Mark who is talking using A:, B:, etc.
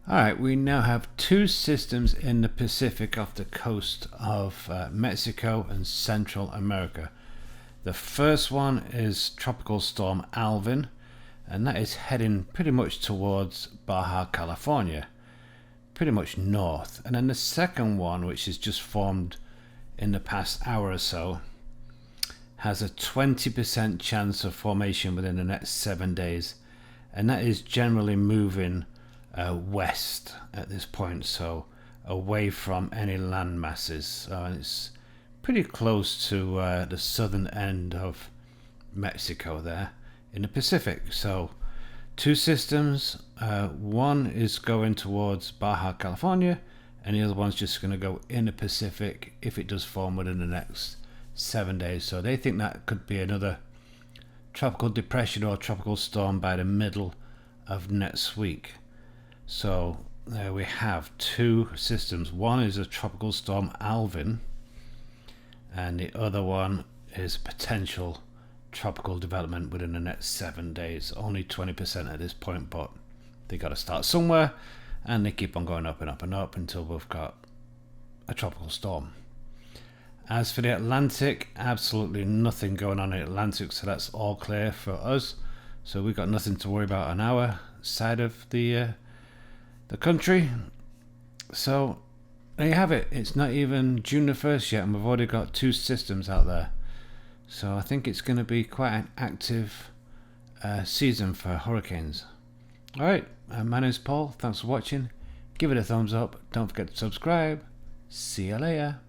A: Alright, we now have two systems in the Pacific off the coast of Mexico and Central America. The first one is Tropical Storm Alvin, and that is heading pretty much towards Baja California, pretty much north. And then the second one, which is just formed in the past hour or so, has a 20% chance of formation within the next 7 days, and that is generally moving west at this point, so away from any land masses. It's pretty close to the southern end of Mexico there in the Pacific. So two systems, one is going towards Baja California and the other one's just going to go in the Pacific if it does form within the next 7 days. So they think that could be another tropical depression or tropical storm by the middle of next week. So there we have two systems. One is a Tropical Storm Alvin, and the other one is potential tropical development within the next 7 days. Only 20% at this point, but they got to start somewhere, and they keep on going up and up and up until we've got a tropical storm. As for the Atlantic, absolutely nothing going on in the Atlantic, so that's all clear for us. So we've got nothing to worry about on our side of the country. So there you have it. It's not even June the 1st yet and we've already got two systems out there. So I think it's going to be quite an active season for hurricanes. Alright, my name's Paul. Thanks for watching. Give it a thumbs up. Don't forget to subscribe. See you later.